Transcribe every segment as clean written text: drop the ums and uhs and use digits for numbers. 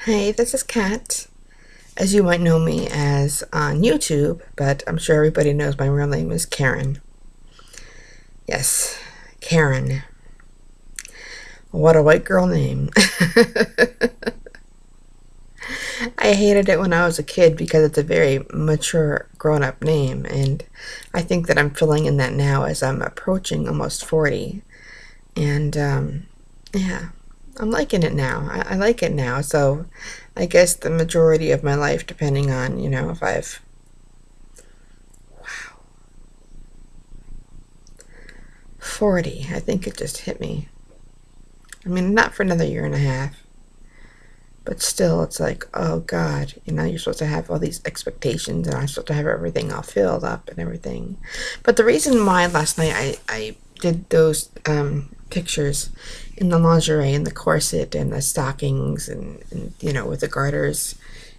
Hey, this is Kat, as you might know me as on YouTube, but I'm sure everybody knows my real name is Karen. Yes, Karen. What a white girl name. I hated it when I was a kid because it's a very mature, grown up name, and I think that I'm filling in that now as I'm approaching almost 40. And yeah, I'm liking it now. I like it now, so I guess the majority of my life, depending on, if I've 40. I think it just hit me. I mean, not for another year and a half, but still, it's like, oh God, you're supposed to have all these expectations, and I'm supposed to have everything all filled up and everything. But the reason why last night I did those pictures in the lingerie and the corset and the stockings and with the garters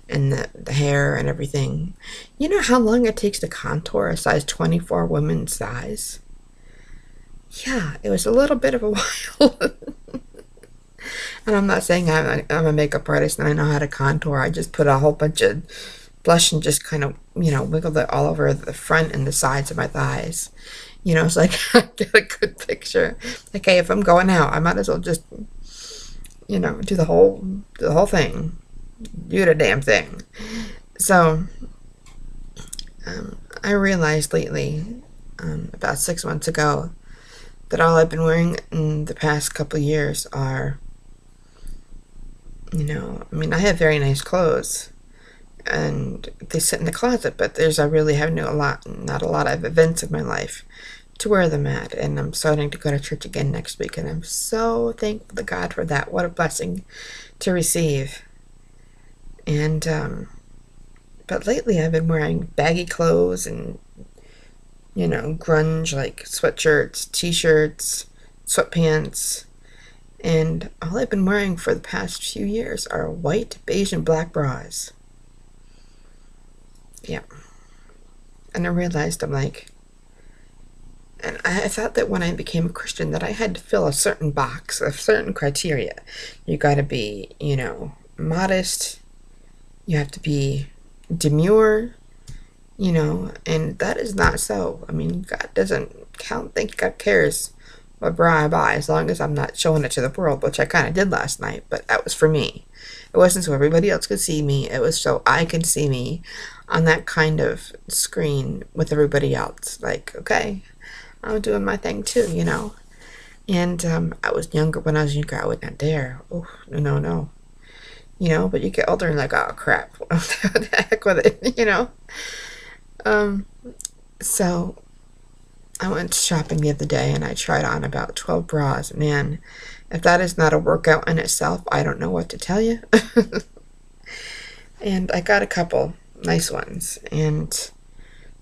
and the hair and everything. You know how long it takes to contour a size 24 woman's size? Yeah, it was a little bit of a while. And I'm not saying I'm a makeup artist and I know how to contour. I just put a whole bunch of blush and just kind of, wiggled it all over the front and the sides of my thighs. So I can get a good picture. Like, hey, if I'm going out, I might as well just, do the whole thing. Do the damn thing. So, I realized lately, about 6 months ago, that all I've been wearing in the past couple of years are, I have very nice clothes and they sit in the closet, but I really have not a lot of events in my life to wear them at. And I'm starting to go to church again next week, and I'm so thankful to God for that. What a blessing to receive. And, but lately I've been wearing baggy clothes and, grunge, like sweatshirts, t-shirts, sweatpants. And all I've been wearing for the past few years are white, beige, and black bras. Yeah. And I realized and I thought that when I became a Christian that I had to fill a certain box, a certain criteria. You gotta be, modest. You have to be demure, and that is not so. I mean, God doesn't think God cares what bra I buy, as long as I'm not showing it to the world, which I kind of did last night, but that was for me. It wasn't so everybody else could see me. It was so I could see me on that kind of screen with everybody else. Like, okay, I'm doing my thing too, And I was younger. When I was younger, I would not dare. Oh, no, no. But you get older and like, oh crap, what the heck with it, So I went shopping the other day and I tried on about 12 bras. Man, if that is not a workout in itself, I don't know what to tell you. And I got a couple nice ones, and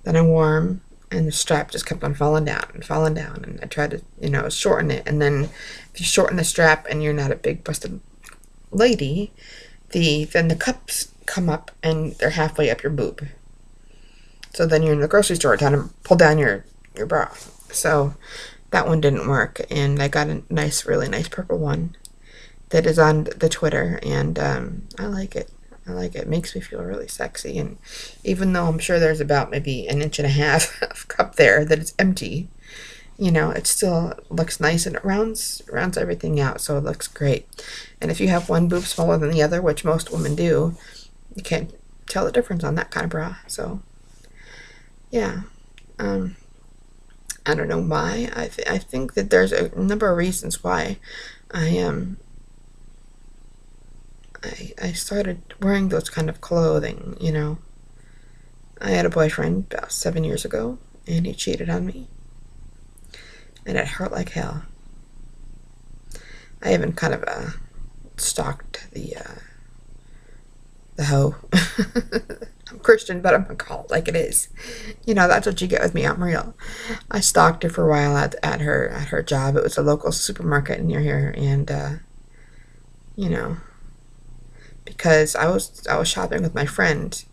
then I wore them, and the strap just kept on falling down and falling down. And I tried to, shorten it. And then if you shorten the strap and you're not a big busted lady, then the cups come up and they're halfway up your boob. So then you're in the grocery store trying to pull down your bra. So that one didn't work, and I got a really nice purple one that is on the Twitter, and I like it. I like it. It makes me feel really sexy, and even though I'm sure there's about maybe an inch and a half of cup there that is empty, it still looks nice, and it rounds everything out, so it looks great. And if you have one boob smaller than the other, which most women do, you can't tell the difference on that kind of bra. So yeah, I don't know why. I think that there's a number of reasons why I started wearing those kind of clothing. I had a boyfriend about 7 years ago, and he cheated on me, and it hurt like hell. I even kind of stalked the hoe. I'm Christian, but I'm gonna call it like it is. That's what you get with me. I'm real. I stalked her for a while at her job. It was a local supermarket near here, and because I was shopping with my friend,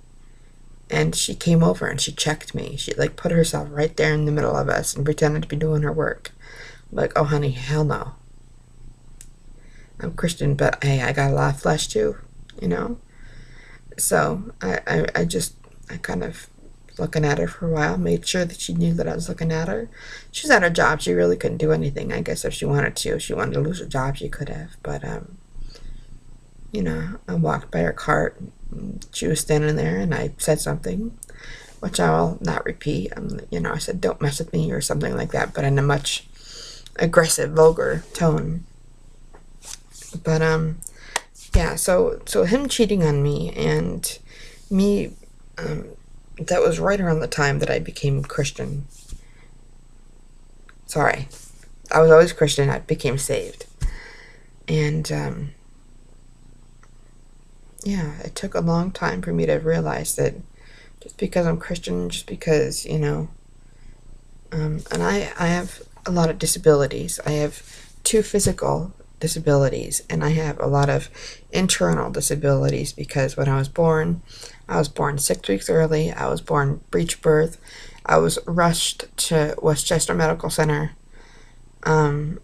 and she came over and she checked me. She put herself right there in the middle of us and pretended to be doing her work. Like, oh honey, hell no. I'm Christian, but hey, I got a lot of flesh too. you know? So I kind of looking at her for a while, made sure that she knew that I was looking at her. She's at her job. She really couldn't do anything, I guess, if she wanted to. If she wanted to lose her job, she could have. But, I walked by her cart. She was standing there, and I said something, which I will not repeat. I said, "Don't mess with me," or something like that, but in a much aggressive, vulgar tone. But, yeah, so him cheating on me and me, that was right around the time that I became Christian. Sorry. I was always Christian. I became saved. And, yeah, it took a long time for me to realize that just because I'm Christian, just because, and I have a lot of disabilities. I have 2 physical disabilities, and I have a lot of internal disabilities because when I was born 6 weeks early. I was born breech birth. I was rushed to Westchester Medical Center. My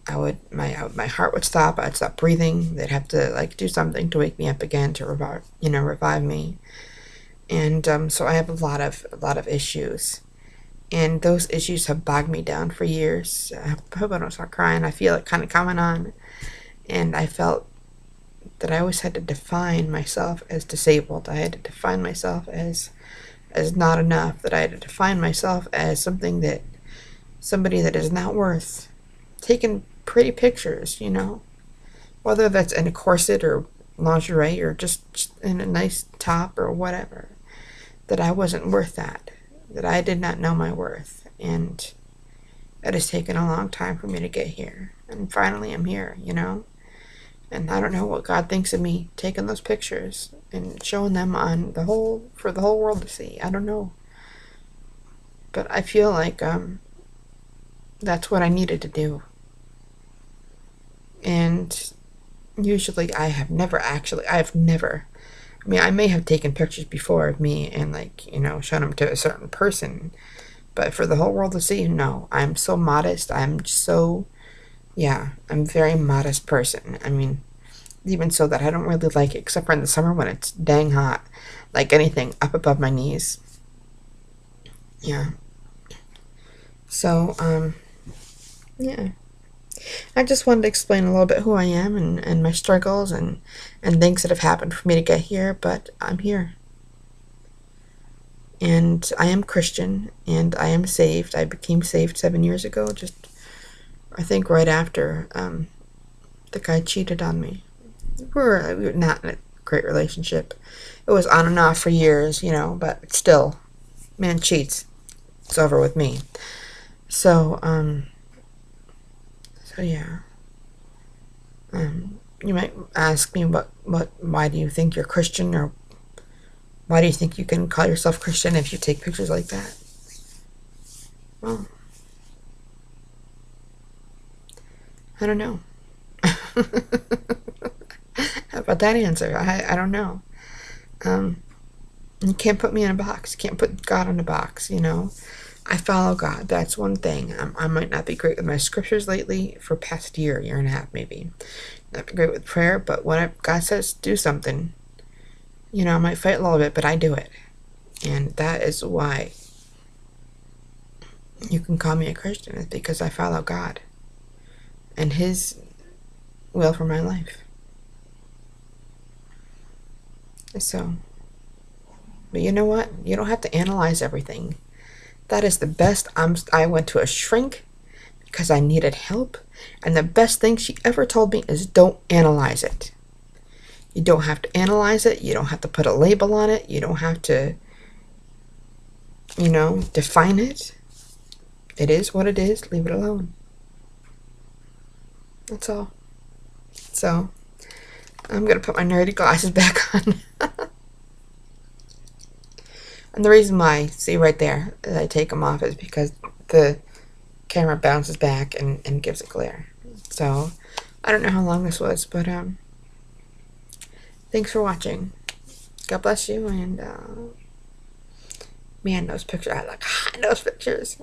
heart would stop. I'd stop breathing. They'd have to do something to wake me up again to revive me. And so I have a lot of issues, and those issues have bogged me down for years. I hope I don't start crying. I feel it kind of coming on, and I felt that I always had to define myself as disabled. I had to define myself as not enough. That I had to define myself as somebody that is not worth taking pretty pictures, whether that's in a corset or lingerie or just in a nice top or whatever, that I wasn't worth that I did not know my worth, and it has taken a long time for me to get here, and finally I'm here, and I don't know what God thinks of me taking those pictures and showing them for the whole world to see. I don't know, but I feel like that's what I needed to do. And usually I have never, I mean, I may have taken pictures before of me and shown them to a certain person, but for the whole world to see, no. I'm so modest. I'm a very modest person. I mean, even so that I don't really like it, except for in the summer when it's dang hot, like anything up above my knees. Yeah. So, yeah. I just wanted to explain a little bit who I am and my struggles and things that have happened for me to get here, but I'm here. And I am Christian, and I am saved. I became saved 7 years ago, just, I think, right after the guy cheated on me. We were not in a great relationship. It was on and off for years, but still, man cheats. It's over with me. So yeah. You might ask me why do you think you're Christian, or why do you think you can call yourself Christian if you take pictures like that? Well, I don't know. How about that answer? I don't know. You can't put me in a box. You can't put God in a box, I follow God. That's one thing. I might not be great with my scriptures lately for past year and a half maybe. Not be great with prayer, but when God says do something, I might fight a little bit, but I do it. And that is why you can call me a Christian, is because I follow God and His will for my life. So, but you know what? You don't have to analyze everything. That is the best. I went to a shrink because I needed help, and the best thing she ever told me is don't analyze it. You don't have to analyze it. You don't have to put a label on it. You don't have to, define it. It is what it is. Leave it alone. That's all. So, I'm going to put my nerdy glasses back on. And the reason why, see right there, that I take them off is because the camera bounces back and gives a glare. So, I don't know how long this was, but thanks for watching. God bless you, and man, those pictures, I look hot in those pictures.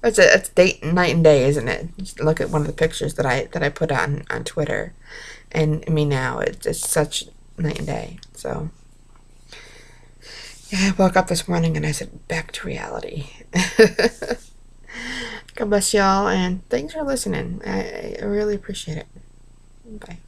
It's night and day, isn't it? Just look at one of the pictures that I put on Twitter, and me now, it's just such night and day. So, yeah, I woke up this morning and I said, back to reality. God bless y'all, and thanks for listening. I really appreciate it. Bye.